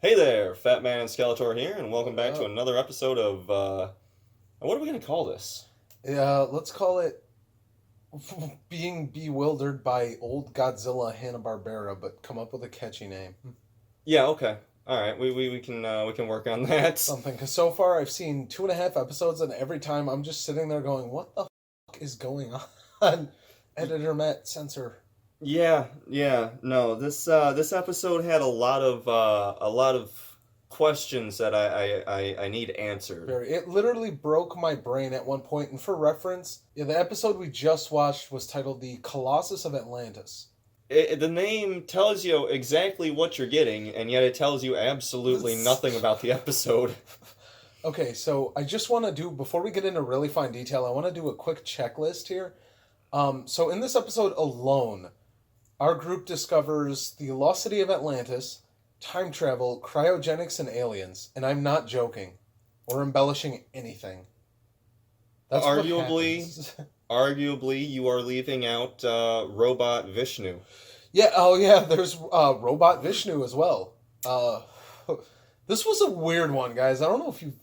Hey there, Fat Man and Skeletor here, and welcome What back to up? another episode of, what are we going to call this? Yeah, let's call it being bewildered by old Godzilla Hanna-Barbera, but come up with a catchy name. Yeah, okay. Alright, we can work on that. Something, because so far I've seen 2.5 episodes, and every time I'm just sitting there going, what the is going on? Editor Matt, censor. No, this episode had a lot of questions that I need answered. It literally broke my brain at one point, and for reference, yeah, the episode we just watched was titled The Colossus of Atlantis. The name tells you exactly what you're getting, and yet it tells you absolutely nothing about the episode. Okay, so I just want to do, before we get into really fine detail, I want to do a quick checklist here. So in this episode alone, our group discovers the lost city of Atlantis, time travel, cryogenics, and aliens. And I'm not joking or embellishing anything. That's what Arguably, happens. arguably, you are leaving out Robot Vishnu. Yeah, oh yeah, there's Robot Vishnu as well. Uh, this was a weird one, guys. I don't know if you.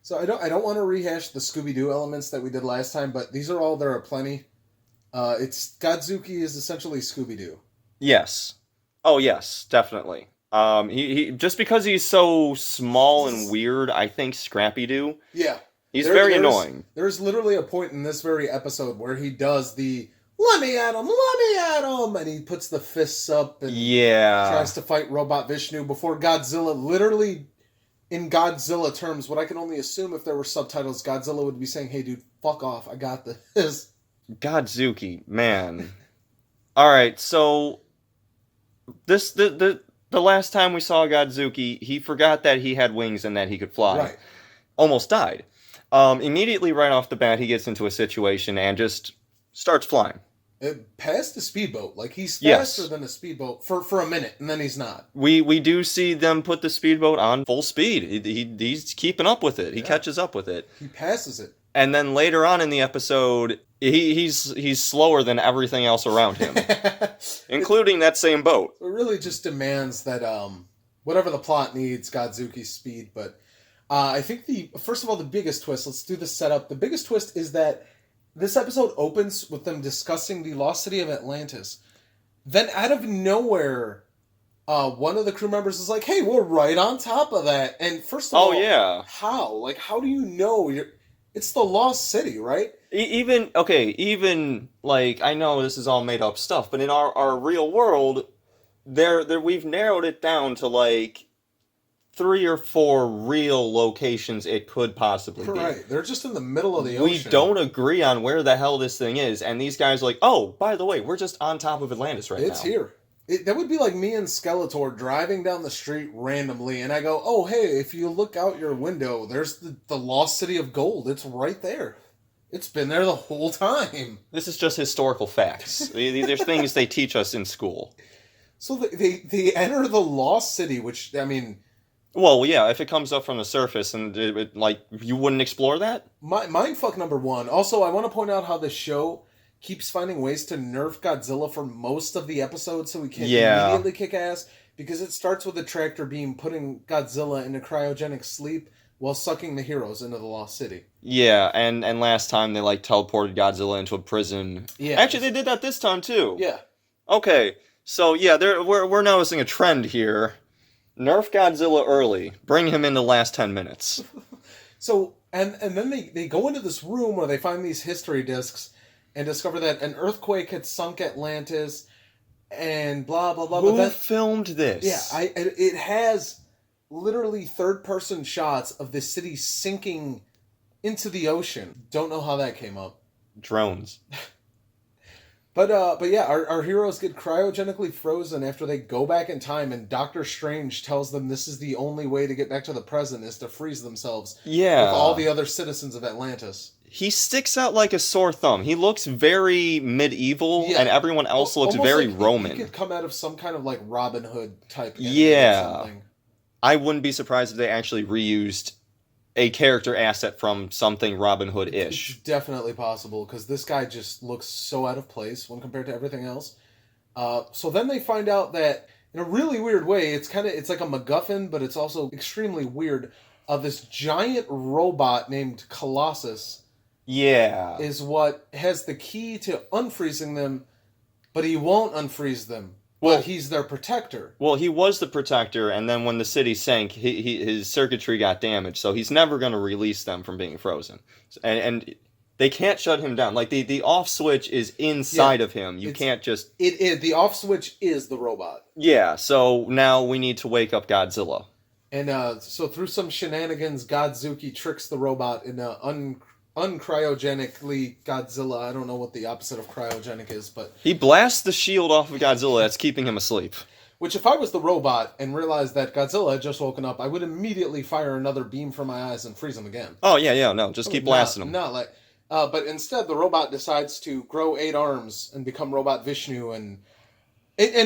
So I don't want to rehash the Scooby Doo elements that we did last time, but these are all there are plenty. It's Godzooky is essentially Scooby Doo. Yes. Oh, yes, definitely. He just because he's so small and weird, I think Scrappy Doo. Yeah, He's very annoying. There's literally a point in this very episode where he does the "Let me at him, let me at him," and he puts the fists up and Yeah. tries to fight Robot Vishnu before Godzilla. Literally, in Godzilla terms, what I can only assume if there were subtitles, Godzilla would be saying, "Hey, dude, fuck off! I got this." Godzuki, man. All right, so the last time we saw Godzuki, he forgot that he had wings and that he could fly. Right. Almost died. Immediately right off the bat, he gets into a situation and just starts flying. It passed the speedboat. Like he's Yes. faster than a speedboat for a minute, and then he's not. We do see them put the speedboat on full speed. He's keeping up with it. He Yeah. catches up with it. He passes it. And then later on in the episode, he's slower than everything else around him, including that same boat. It really just demands that whatever the plot needs, Godzuki's speed. But I think the first of all the biggest twist. Let's do the setup. The biggest twist is that this episode opens with them discussing the lost city of Atlantis. Then out of nowhere, one of the crew members is like, "Hey, we're right on top of that." And first of Oh all, yeah. how? Like, how do you know you're? It's the lost city, right? Even like I know this is all made up stuff, but in our real world, there we've narrowed it down to like three or four real locations it could possibly be. Right. They're just in the middle of the We ocean. don't agree on where the hell this thing is, and these guys are like, oh, by the way, we're just on top of Atlantis right It's now. here. That would be like me and Skeletor driving down the street randomly, and I go, "Oh, hey, if you look out your window, there's the lost city of gold. It's right there. It's been there the whole time." This is just historical facts. There's things they teach us in school. So they enter the lost city, which I mean, Well, yeah, if it comes up from the surface and like you wouldn't explore that? mindfuck number one. Also, I want to point out how the show keeps finding ways to nerf Godzilla for most of the episode, so we can Yeah. immediately kick ass. Because it starts with a tractor beam putting Godzilla into cryogenic sleep while sucking the heroes into the lost city. Yeah, and last time they like teleported Godzilla into a prison. Yeah. Actually, they did that this time too. Yeah. Okay, so yeah, we're noticing a trend here. Nerf Godzilla early. Bring him in the last 10 minutes. So and then they go into this room where they find these history discs and discover that an earthquake had sunk Atlantis and blah blah blah. Who But then, filmed this? yeah, it has literally third person shots of the city sinking into the ocean. Don't know how that came up. Drones. But yeah, our heroes get cryogenically frozen after they go back in time, and Doctor Strange tells them this is the only way to get back to the present is to freeze themselves Yeah. with all the other citizens of Atlantis. He sticks out like a sore thumb. He looks very medieval, Yeah. and everyone else looks Almost very like Roman. He could come out of some kind of like Robin Hood type. anime or Yeah. something. I wouldn't be surprised if they actually reused a character asset from something Robin It's Hood-ish. definitely possible because this guy just looks so out of place when compared to everything else. So then they find out that in a really weird way. It's like a MacGuffin, but it's also extremely weird. This giant robot named Colossus Yeah. is what has the key to unfreezing them, but he won't unfreeze them. Well, But he's their protector. Well, he was the protector, and then when the city sank, his circuitry got damaged, so he's never going to release them from being frozen. And they can't shut him down. Like, the off switch is inside of him. You can't just... It is. The off switch is the robot. Yeah, so now we need to wake up Godzilla. And so through some shenanigans, Godzooky tricks the robot in uncryogenically Godzilla. I don't know what the opposite of cryogenic is, but... He blasts the shield off of Godzilla that's keeping him asleep. Which, if I was the robot and realized that Godzilla had just woken up, I would immediately fire another beam from my eyes and freeze him again. Oh, yeah, no, just keep blasting him. But instead, the robot decides to grow 8 arms and become Robot Vishnu. And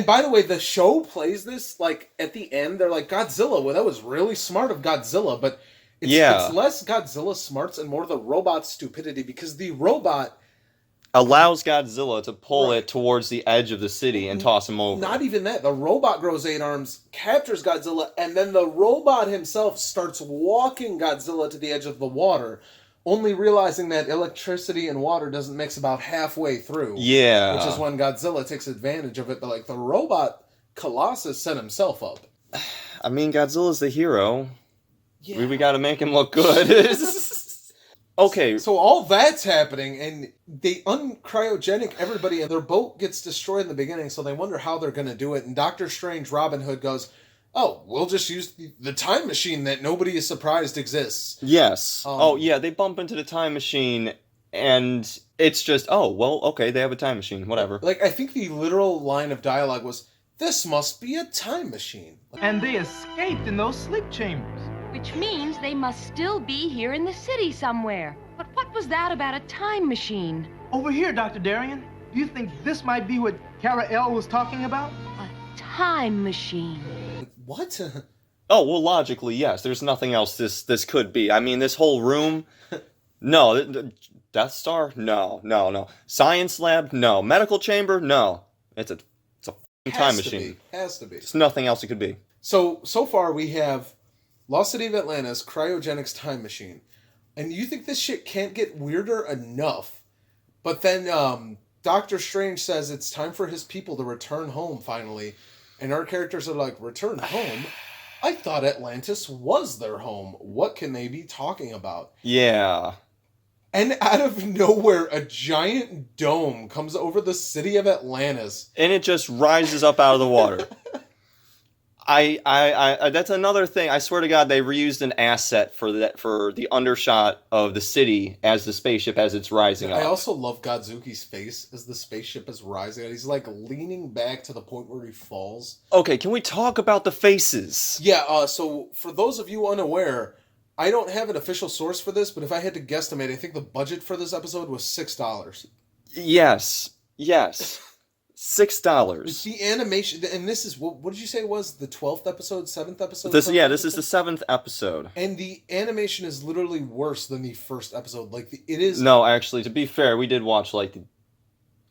by the way, the show plays this, like, at the end, they're like, Godzilla, well, that was really smart of Godzilla, but it's less Godzilla smarts and more the robot's stupidity, because the robot... allows Godzilla to pull it towards the edge of the city and toss him over. Not even that. The robot grows 8 arms, captures Godzilla, and then the robot himself starts walking Godzilla to the edge of the water, only realizing that electricity and water doesn't mix about halfway through. Yeah. Which is when Godzilla takes advantage of it. But, like, the robot Colossus set himself up. I mean, Godzilla's the hero. Yeah. We gotta make him look good. Okay. So all that's happening, and they uncryogenic everybody, and their boat gets destroyed in the beginning, so they wonder how they're going to do it. And Doctor Strange, Robin Hood goes, oh, we'll just use the time machine that nobody is surprised exists. Yes. They bump into the time machine, and it's just, oh, well, okay, they have a time machine, whatever. Like, I think the literal line of dialogue was, this must be a time machine. And they escaped in those sleep chambers. Which means they must still be here in the city somewhere. But what was that about a time machine? Over here, Dr. Darien. Do you think this might be what Kara-El was talking about? A time machine. What? Oh, well, logically, yes. There's nothing else this could be. I mean, this whole room... No. Death Star? No. Science lab? No. Medical chamber? No. It's a time machine. Has to be. There's nothing else it could be. So far we have Lost City of Atlantis, Cryogenics Time Machine. And you think this shit can't get weirder enough. But then Doctor Strange says it's time for his people to return home finally. And our characters are like, return home? I thought Atlantis was their home. What can they be talking about? Yeah. And out of nowhere, a giant dome comes over the city of Atlantis. And it just rises up out of the water. I that's another thing. I swear to God, they reused an asset for the undershot of the city as the spaceship as it's rising up. I also love Godzooky's face as the spaceship is rising. He's like leaning back to the point where he falls. Okay, can we talk about the faces? Yeah, so for those of you unaware, I don't have an official source for this, but if I had to guesstimate, I think the budget for this episode was $6. Yes. $6. The animation, and this is, what did you say was the 12th episode, 7th episode? This is the 7th episode. And the animation is literally worse than the first episode. It is... No, actually, to be fair, we did watch,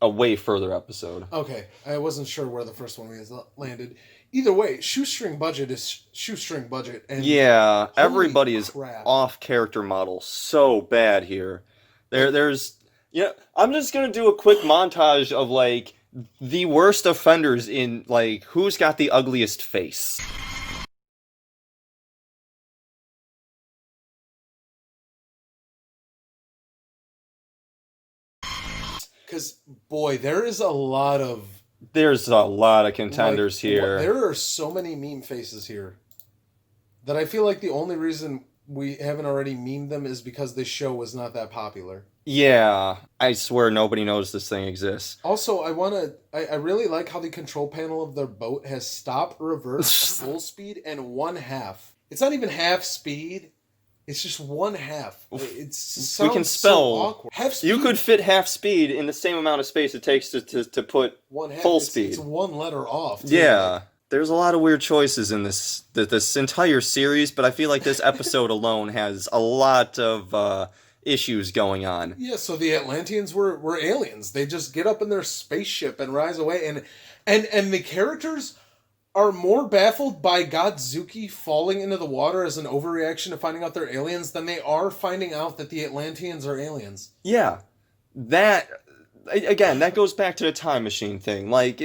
a way further episode. Okay, I wasn't sure where the first one was landed. Either way, shoestring budget is shoestring budget. And yeah, everybody is crap. off character model so bad here. There's... Yeah, I'm just gonna do a quick montage of, the worst offenders in, who's got the ugliest face. Because, boy, there's a lot of contenders here. There are so many meme faces here that I feel like the only reason we haven't already memed them is because this show was not that popular. Yeah, I swear nobody knows this thing exists. Also, I really like how the control panel of their boat has stop, reverse, full speed, and 1/2. It's not even half speed. It's just 1/2. We can spell. So awkward. Half speed, you could fit half speed in the same amount of space it takes to put 1/2. full speed. It's one letter off. Too. Yeah. There's a lot of weird choices in this entire series, but I feel like this episode alone has a lot of issues going on. Yeah, so the Atlanteans were aliens. They just get up in their spaceship and rise away, and the characters are more baffled by Godzooky falling into the water as an overreaction to finding out they're aliens than they are finding out that the Atlanteans are aliens. Yeah. That, again, that goes back to the time machine thing. Like,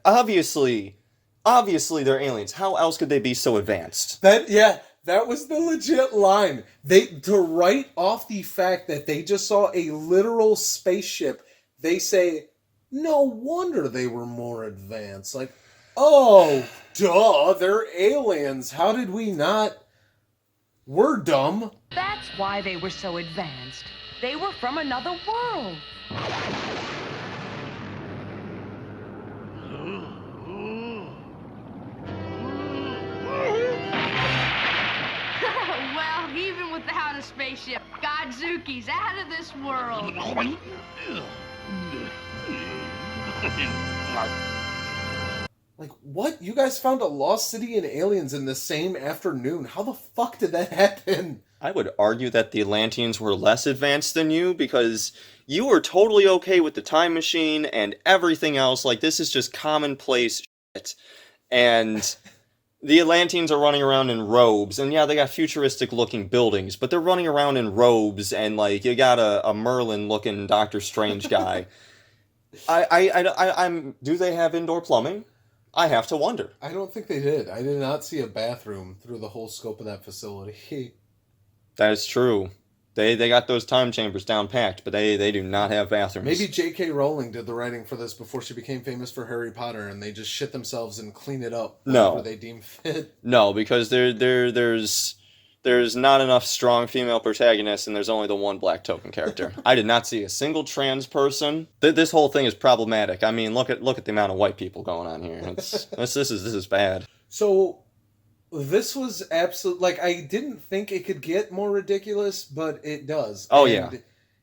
obviously they're aliens. How else could they be so advanced? That was the legit line. To write off the fact that they just saw a literal spaceship, they say, no wonder they were more advanced. Like, oh, duh, they're aliens. How did we not? We're dumb. That's why they were so advanced. They were from another world. Well, even without a spaceship, Godzooky's out of this world. Like, what? You guys found a lost city and aliens in the same afternoon. How the fuck did that happen? I would argue that the Atlanteans were less advanced than you because you were totally okay with the time machine and everything else. Like, this is just commonplace shit. And the Atlanteans are running around in robes. And yeah, they got futuristic looking buildings, but they're running around in robes and, like, you got a Merlin looking Doctor Strange guy. Do they have indoor plumbing? I have to wonder. I don't think they did. I did not see a bathroom through the whole scope of that facility. That is true. They got those time chambers down packed, but they do not have bathrooms. Maybe J.K. Rowling did the writing for this before she became famous for Harry Potter, and they just shit themselves and clean it up whenever they deem fit. No, because there's not enough strong female protagonists, and there's only the one black token character. I did not see a single trans person. This whole thing is problematic. I mean, look at the amount of white people going on here. This is bad. So this was absolute. Like, I didn't think it could get more ridiculous, but it does. Oh, and yeah.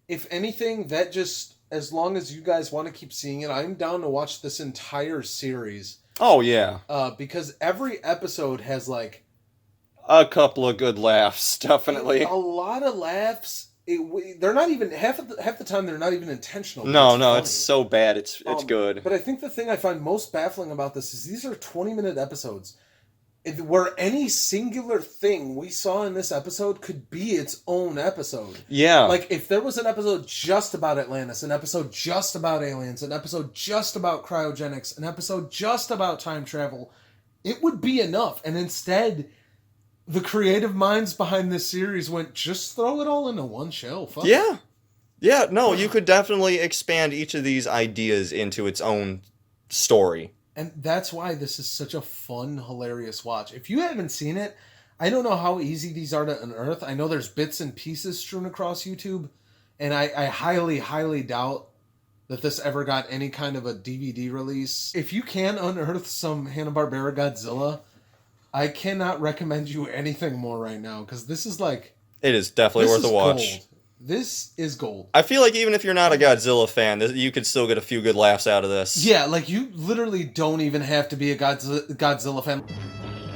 If anything, that just, as long as you guys want to keep seeing it, I'm down to watch this entire series. Oh, yeah. Because every episode has, like, a couple of good laughs, definitely. a lot of laughs. They're not even half the time. They're not even intentional. No, it's so bad. It's good. But I think the thing I find most baffling about this is these are 20-minute episodes, where any singular thing we saw in this episode could be its own episode. Yeah. Like, if there was an episode just about Atlantis, an episode just about aliens, an episode just about cryogenics, an episode just about time travel, it would be enough. And instead, the creative minds behind this series went, just throw it all into one show. Fuck it. Yeah. Yeah, no, you could definitely expand each of these ideas into its own story. And that's why this is such a fun, hilarious watch. If you haven't seen it, I don't know how easy these are to unearth. I know there's bits and pieces strewn across YouTube, and I highly, highly doubt that this ever got any kind of a DVD release. If you can unearth some Hanna-Barbera Godzilla, I cannot recommend you anything more right now, because this is like... It is definitely worth a watch. Gold. This is gold. I feel like even if you're not a Godzilla fan, you could still get a few good laughs out of this. Yeah, like, you literally don't even have to be a Godzilla fan.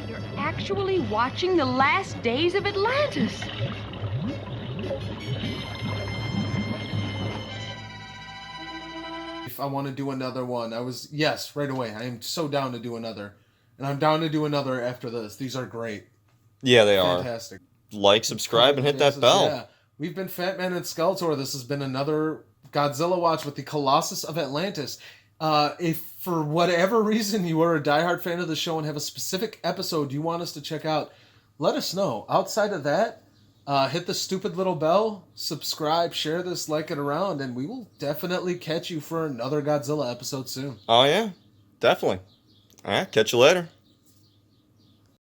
You're actually watching the last days of Atlantis. If I want to do another one, yes, right away. I am so down to do another. And I'm down to do another after this. These are great. Yeah, they are. Fantastic. Like, subscribe, and hit that bell. Yeah. We've been Fat Man and Skeletor. This has been another Godzilla watch with the Colossus of Atlantis. If for whatever reason you are a diehard fan of the show and have a specific episode you want us to check out, let us know. Outside of that, hit the stupid little bell, subscribe, share this, like it around, and we will definitely catch you for another Godzilla episode soon. Oh, yeah. Definitely. All right, catch you later.